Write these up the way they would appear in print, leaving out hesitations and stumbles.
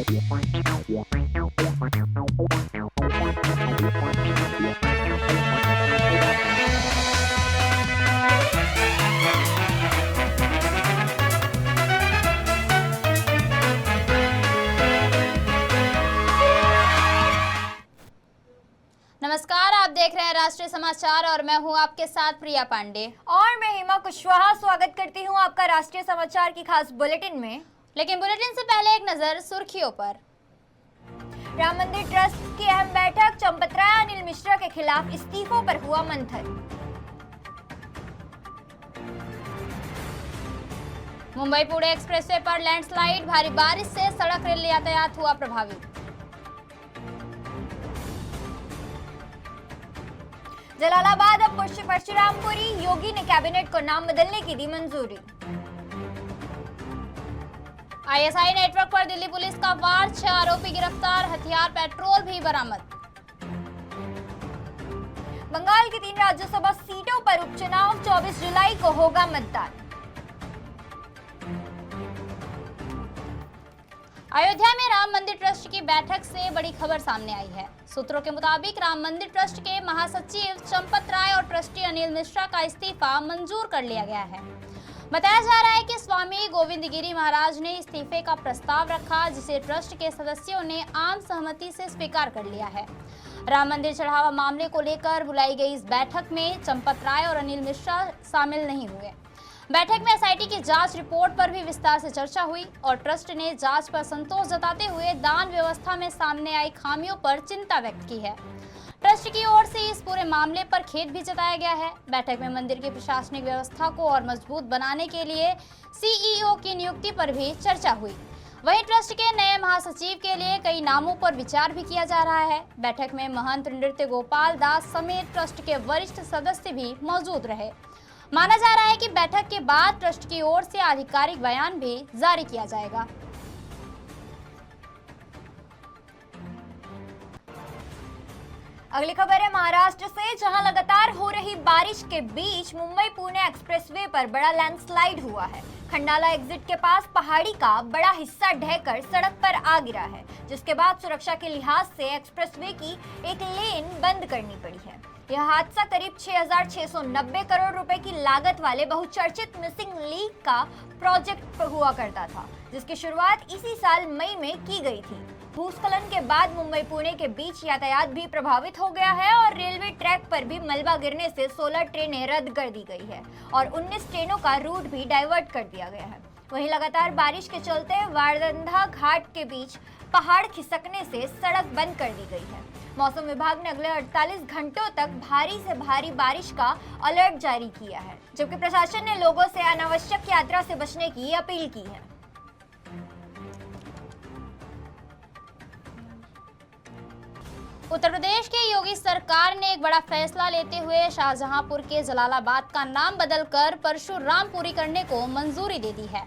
नमस्कार, आप देख रहे हैं राष्ट्रीय समाचार और मैं हूं आपके साथ प्रिया पांडे और मैं हेमा कुशवाहा स्वागत करती हूं आपका राष्ट्रीय समाचार की खास बुलेटिन में। लेकिन बुलेटिन से पहले एक नजर सुर्खियों पर। राम मंदिर ट्रस्ट की अहम बैठक, चंपत राय अनिल मिश्रा के खिलाफ इस्तीफों पर हुआ मंथन। मुंबई पुणे एक्सप्रेसवे पर लैंडस्लाइड, भारी बारिश से सड़क रेल यातायात हुआ प्रभावित। जलालाबाद अब परशुरामपुरी, योगी ने कैबिनेट को नाम बदलने की दी मंजूरी। आईएसआई नेटवर्क पर दिल्ली पुलिस का वार, 6 आरोपी गिरफ्तार, हथियार पेट्रोल भी बरामद। बंगाल की 3 राज्यसभा सीटों पर उपचुनाव, 24 जुलाई को होगा मतदान। अयोध्या में राम मंदिर ट्रस्ट की बैठक से बड़ी खबर सामने आई है। सूत्रों के मुताबिक राम मंदिर ट्रस्ट के महासचिव चंपत राय और ट्रस्टी अनिल मिश्रा का इस्तीफा मंजूर कर लिया गया है। बताया जा रहा है कि स्वामी गोविंद गिरी महाराज ने इस्तीफे का प्रस्ताव रखा, जिसे ट्रस्ट के सदस्यों ने आम सहमति से स्वीकार कर लिया है। राम मंदिर चढ़ावा मामले को लेकर बुलाई गई इस बैठक में चंपत राय और अनिल मिश्रा शामिल नहीं हुए। बैठक में एसआईटी की जांच रिपोर्ट पर भी विस्तार से चर्चा हुई और ट्रस्ट ने जांच पर संतोष जताते हुए दान व्यवस्था में सामने आई खामियों पर चिंता व्यक्त की है। ट्रस्ट की ओर से इस पूरे मामले पर खेद भी जताया गया है। बैठक में मंदिर की प्रशासनिक व्यवस्था को और मजबूत बनाने के लिए सीईओ की नियुक्ति पर भी चर्चा हुई। वहीं ट्रस्ट के नए महासचिव के लिए कई नामों पर विचार भी किया जा रहा है। बैठक में महंत नृत्य गोपाल दास समेत ट्रस्ट के वरिष्ठ सदस्य भी मौजूद रहे। माना जा रहा है कि बैठक के बाद ट्रस्ट की ओर से आधिकारिक बयान भी जारी किया जाएगा। अगली खबर है महाराष्ट्र से, जहां लगातार हो रही बारिश के बीच मुंबई पुणे एक्सप्रेसवे पर बड़ा लैंडस्लाइड हुआ है। खंडाला एग्जिट के पास पहाड़ी का बड़ा हिस्सा ढहकर सड़क पर आ गिरा है, जिसके बाद सुरक्षा के लिहाज से एक्सप्रेसवे की एक लेन बंद करनी पड़ी है। यह हादसा करीब 6,690 करोड़ रुपए की लागत वाले बहुचर्चित मिसिंग लिंक का प्रोजेक्ट हुआ करता था, जिसकी शुरुआत इसी साल मई में की गई थी। भूस्खलन के बाद मुंबई पुणे के बीच यातायात भी प्रभावित हो गया है और रेलवे ट्रैक पर भी मलबा गिरने से 16 ट्रेनें रद्द कर दी गई है और 19 ट्रेनों का रूट भी डाइवर्ट कर दिया गया है। वहीं लगातार बारिश के चलते वारधंधा घाट के बीच पहाड़ खिसकने से सड़क बंद कर दी गई है। मौसम विभाग ने अगले 48 घंटों तक भारी से भारी बारिश का अलर्ट जारी किया है, जबकि प्रशासन ने लोगों से अनावश्यक यात्रा से बचने की अपील की है। उत्तर प्रदेश के योगी सरकार ने एक बड़ा फैसला लेते हुए शाहजहांपुर के जलालाबाद का नाम बदलकर परशुरामपुरी करने को मंजूरी दे दी है।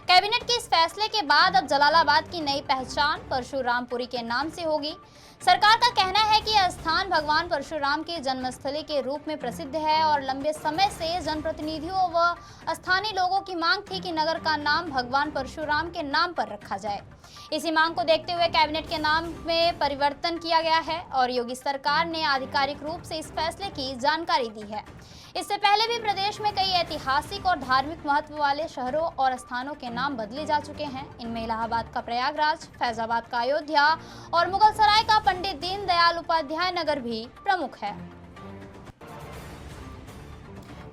कैबिनेट के इस फैसले के बाद अब जलालाबाद की नई पहचान परशुरामपुरी के नाम से होगी। सरकार का कहना है कि यह स्थान भगवान परशुराम की जन्मस्थली के रूप में प्रसिद्ध है और लंबे समय से जनप्रतिनिधियों व स्थानीय लोगों की मांग थी कि नगर का नाम भगवान परशुराम के नाम पर रखा जाए। इसी मांग को देखते हुए कैबिनेट के नाम में परिवर्तन किया गया है और योगी सरकार ने आधिकारिक रूप से इस फैसले की जानकारी दी है। इससे पहले भी प्रदेश में कई ऐतिहासिक और धार्मिक महत्व वाले शहरों और स्थानों के नाम बदले जा चुके हैं। इनमें इलाहाबाद का प्रयागराज, फैजाबाद का अयोध्या और मुगलसराय का पंडित दीनदयाल उपाध्याय नगर भी प्रमुख है।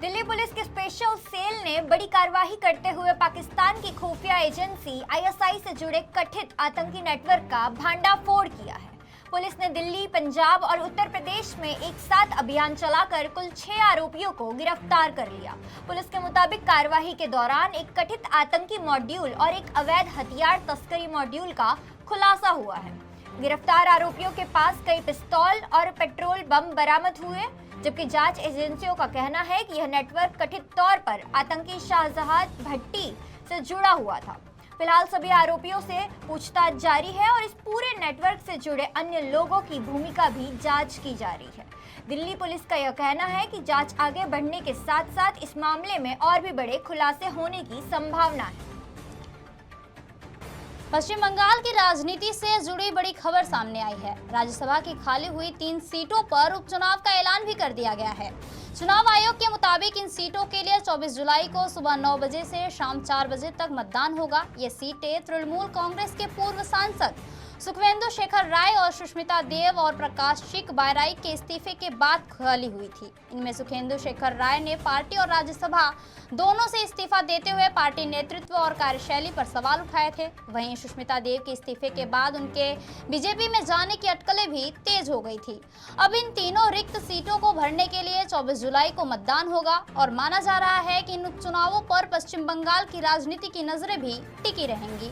दिल्ली पुलिस के स्पेशल सेल ने बड़ी कार्रवाई करते हुए पाकिस्तान की खुफिया एजेंसी आईएसआई से जुड़े कथित आतंकी नेटवर्क का भांडाफोड़ किया है। पुलिस ने दिल्ली, पंजाब और उत्तर प्रदेश में एक साथ अभियान चलाकर कुल 6 आरोपियों को गिरफ्तार कर लिया। पुलिस के मुताबिक कार्रवाई के दौरान एक कथित आतंकी मॉड्यूल और एक अवैध हथियार तस्करी मॉड्यूल का खुलासा हुआ है। गिरफ्तार आरोपियों के पास कई पिस्तौल और पेट्रोल बम बरामद हुए, जबकि जांच एजेंसियों का कहना है कि यह नेटवर्क कथित तौर पर आतंकी शाहजहां भट्टी से जुड़ा हुआ था। फिलहाल सभी आरोपियों से पूछताछ जारी है और इस पूरे नेटवर्क से जुड़े अन्य लोगों की भूमिका भी जांच की जा रही है। दिल्ली पुलिस का यह कहना है कि जांच आगे बढ़ने के साथ साथ इस मामले में और भी बड़े खुलासे होने की संभावना है। पश्चिम बंगाल की राजनीति से जुड़ी बड़ी खबर सामने आई है। राज्यसभा की खाली हुई 3 सीटों पर उपचुनाव का ऐलान भी कर दिया गया है। चुनाव आयोग के मुताबिक इन सीटों के लिए 24 जुलाई को सुबह 9 बजे से शाम 4 बजे तक मतदान होगा। ये सीटें तृणमूल कांग्रेस के पूर्व सांसद सुखवेंदु शेखर राय और सुष्मिता देव और प्रकाश सिंह बायराई के इस्तीफे के बाद खाली हुई थी। इनमें सुखवेंदु शेखर राय ने पार्टी और राज्यसभा दोनों से इस्तीफा देते हुए पार्टी नेतृत्व और कार्यशैली पर सवाल उठाए थे। वहीं सुष्मिता देव के इस्तीफे के बाद उनके बीजेपी में जाने की अटकलें भी तेज हो गई थी। अब इन तीनों रिक्त सीटों को भरने के लिए 24 जुलाई को मतदान होगा और माना जा रहा है कि इन उपचुनावों पर पश्चिम बंगाल की राजनीति की नजरें भी टिकी रहेंगी।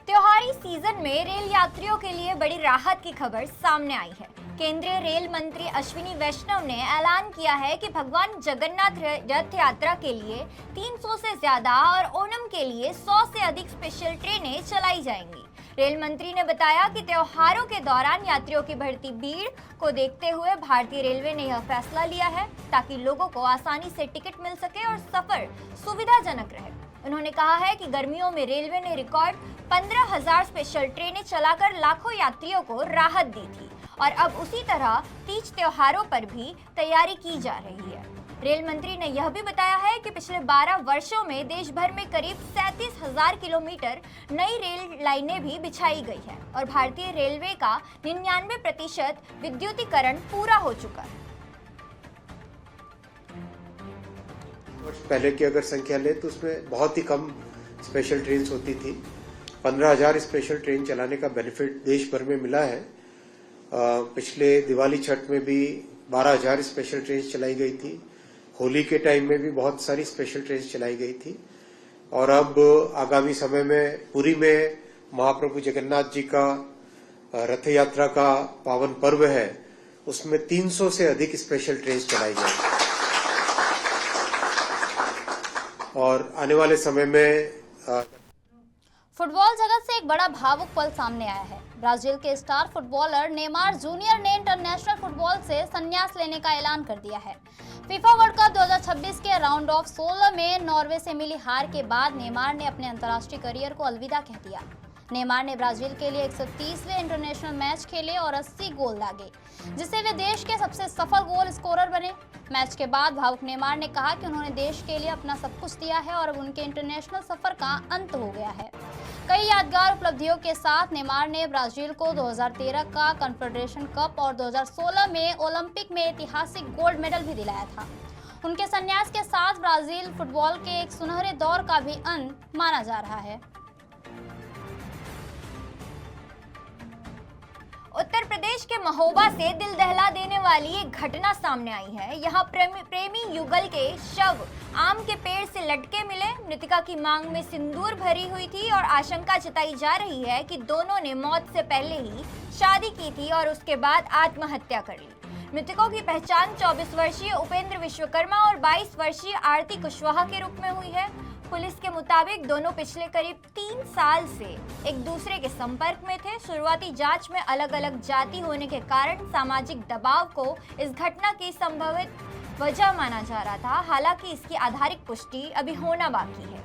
त्योहारी सीजन में रेल यात्रियों के लिए बड़ी राहत की खबर सामने आई है। केंद्रीय रेल मंत्री अश्विनी वैष्णव ने ऐलान किया है कि भगवान जगन्नाथ रथ यात्रा के लिए 300 से ज्यादा और ओणम के लिए 100 से अधिक स्पेशल ट्रेनें चलाई जाएंगी। रेल मंत्री ने बताया कि त्योहारों के दौरान यात्रियों की बढ़ती भीड़ को देखते हुए भारतीय रेलवे ने यह फैसला लिया है ताकि लोगों को आसानी से टिकट मिल सके और सफर सुविधाजनक रहे। उन्होंने कहा है कि गर्मियों में रेलवे ने रिकॉर्ड 15,000 स्पेशल ट्रेनें चलाकर लाखों यात्रियों को राहत दी थी और अब उसी तरह तीज त्योहारों पर भी तैयारी की जा रही है। रेल मंत्री ने यह भी बताया है कि पिछले 12 वर्षों में देश भर में करीब 37,000 किलोमीटर नई रेल लाइनें भी बिछाई गई है और भारतीय रेलवे का 99% विद्युतीकरण पूरा हो चुका है। वर्ष पहले की अगर संख्या ले तो उसमें बहुत ही कम स्पेशल ट्रेन होती थी। 15,000 स्पेशल ट्रेन चलाने का बेनिफिट देश भर में मिला है। पिछले दिवाली छठ में भी 12,000 स्पेशल ट्रेन चलाई गई थी। होली के टाइम में भी बहुत सारी स्पेशल ट्रेन चलाई गई थी और अब आगामी समय में पुरी में महाप्रभु जगन्नाथ जी का रथ यात्रा का पावन पर्व है, उसमें 300 से अधिक स्पेशल ट्रेन चलाई गई और आने वाले समय में फुटबॉल जगत से एक बड़ा भावुक पल सामने आया है। ब्राजील के स्टार फुटबॉलर नेमार जूनियर ने इंटरनेशनल फुटबॉल से संन्यास लेने का ऐलान कर दिया है। फीफा वर्ल्ड कप 2026 के राउंड ऑफ 16 में नॉर्वे से मिली हार के बाद नेमार ने अपने अंतर्राष्ट्रीय करियर को अलविदा कह दिया। नेमार ने ब्राजील के लिए 130वें इंटरनेशनल मैच खेले और 80 गोल दागे, जिससे वे देश के सबसे सफल गोल स्कोरर बने। मैच के बाद भावुक नेमार ने कहा कि उन्होंने देश के लिए अपना सब कुछ दिया है और अब उनके इंटरनेशनल सफर का अंत हो गया है। कई यादगार उपलब्धियों के साथ नेमार ने ब्राजील को 2013 का कॉन्फेडरेशन कप और 2016 में ओलंपिक में ऐतिहासिक गोल्ड मेडल भी दिलाया था। उनके संन्यास के साथ ब्राजील फुटबॉल के एक सुनहरे दौर का भी अंत माना जा रहा है। उत्तर प्रदेश के महोबा से दिल दहला देने वाली एक घटना सामने आई है। यहाँ प्रेमी युगल के शव आम के पेड़ से लटके मिले। मृतका की मांग में सिंदूर भरी हुई थी और आशंका जताई जा रही है कि दोनों ने मौत से पहले ही शादी की थी और उसके बाद आत्महत्या कर ली। मृतकों की पहचान 24 वर्षीय उपेंद्र विश्वकर्मा और 22 वर्षीय आरती कुशवाहा के रूप में हुई है। पुलिस के मुताबिक दोनों पिछले करीब 3 साल से एक दूसरे के संपर्क में थे। शुरुआती जांच में अलग अलग जाति होने के कारण सामाजिक दबाव को इस घटना की संभावित वजह माना जा रहा था। हालांकि इसकी आधारित पुष्टि अभी होना बाकी है।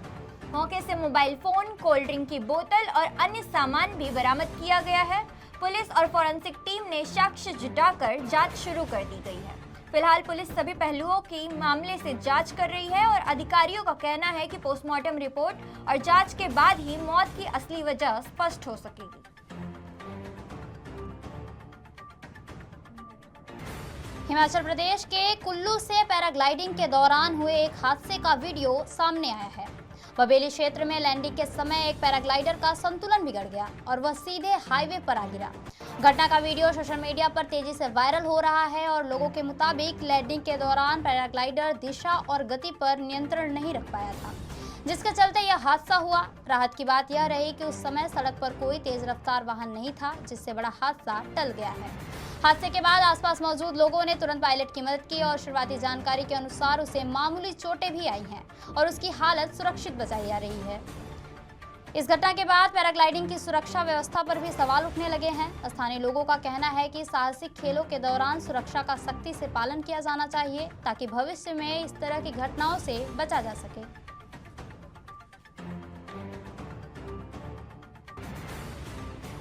मौके से मोबाइल फोन, कोल्ड ड्रिंक की बोतल और अन्य सामान भी बरामद किया गया है। पुलिस और फॉरेंसिक टीम ने साक्ष्य जुटाकर जांच शुरू कर दी गई है। फिलहाल पुलिस सभी पहलुओं की मामले से जांच कर रही है और अधिकारियों का कहना है कि पोस्टमार्टम रिपोर्ट और जांच के बाद ही मौत की असली वजह स्पष्ट हो सकेगी। हिमाचल प्रदेश के कुल्लू से पैराग्लाइडिंग के दौरान हुए एक हादसे का वीडियो सामने आया है। बबेली क्षेत्र में लैंडिंग के समय एक पैराग्लाइडर का संतुलन बिगड़ गया और वह सीधे हाईवे पर आ गिरा। घटना का वीडियो सोशल मीडिया पर तेजी से वायरल हो रहा है और लोगों के मुताबिक लैंडिंग के दौरान पैराग्लाइडर दिशा और गति पर नियंत्रण नहीं रख पाया था, जिसके चलते यह हादसा हुआ। राहत की बात यह रही कि उस समय सड़क पर कोई तेज रफ्तार वाहन नहीं था, जिससे बड़ा हादसा टल गया है। हादसे के बाद आसपास मौजूद लोगों ने तुरंत पायलट की मदद की और शुरुआती जानकारी के अनुसार उसे मामूली चोटें भी आई हैं और उसकी हालत सुरक्षित बताई जा रही है। इस घटना के बाद पैराग्लाइडिंग की सुरक्षा व्यवस्था पर भी सवाल उठने लगे हैं। स्थानीय लोगों का कहना है कि साहसिक खेलों के दौरान सुरक्षा का सख्ती से पालन किया जाना चाहिए ताकि भविष्य में इस तरह की घटनाओं से बचा जा सके।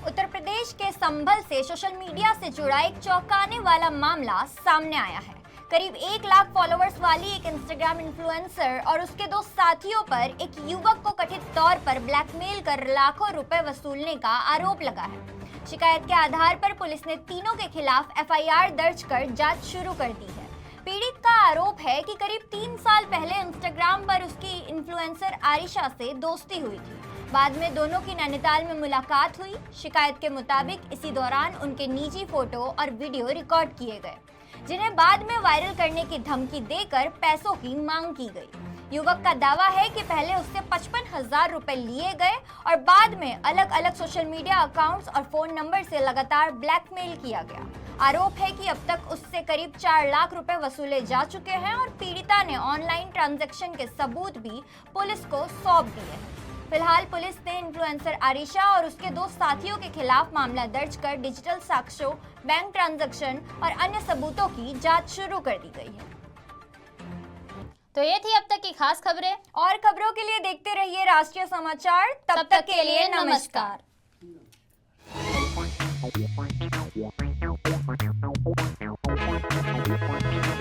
उत्तर प्रदेश के संभल से सोशल मीडिया से जुड़ा एक चौंकाने वाला मामला सामने आया है। करीब 1 लाख फॉलोअर्स वाली एक इंस्टाग्राम इन्फ्लुएंसर और उसके 2 साथियों पर एक युवक को कथित तौर पर ब्लैकमेल कर लाखों रुपए वसूलने का आरोप लगा है। शिकायत के आधार पर पुलिस ने तीनों के खिलाफ एफआईआर दर्ज कर जांच शुरू कर दी है। पीड़ित का आरोप है कि करीब 3 साल पहले इंस्टाग्राम पर उसकी इन्फ्लुएंसर आरिशा से दोस्ती हुई थी। बाद में दोनों की नैनीताल में मुलाकात हुई। शिकायत के मुताबिक इसी दौरान उनके निजी फोटो और वीडियो रिकॉर्ड किए गए, जिन्हें बाद में वायरल करने की धमकी देकर पैसों की मांग की गई। युवक का दावा है कि पहले उससे 55,000 रुपए लिए गए और बाद में अलग अलग सोशल मीडिया अकाउंट्स और फोन नंबर से लगातार ब्लैकमेल किया गया। आरोप है कि अब तक उससे करीब 4 लाख रुपए वसूले जा चुके हैं और पीड़िता ने ऑनलाइन ट्रांजैक्शन के सबूत भी पुलिस को सौंप दिए हैं। फिलहाल पुलिस ने इन्फ्लुएंसर आरिशा और उसके 2 साथियों के खिलाफ मामला दर्ज कर डिजिटल साक्ष्यों, बैंक ट्रांजैक्शन और अन्य सबूतों की जांच शुरू कर दी गई है। तो ये थी अब तक की खास खबरें। और खबरों के लिए देखते रहिए राष्ट्रीय समाचार। तब तक के लिए नमस्कार। Thank you.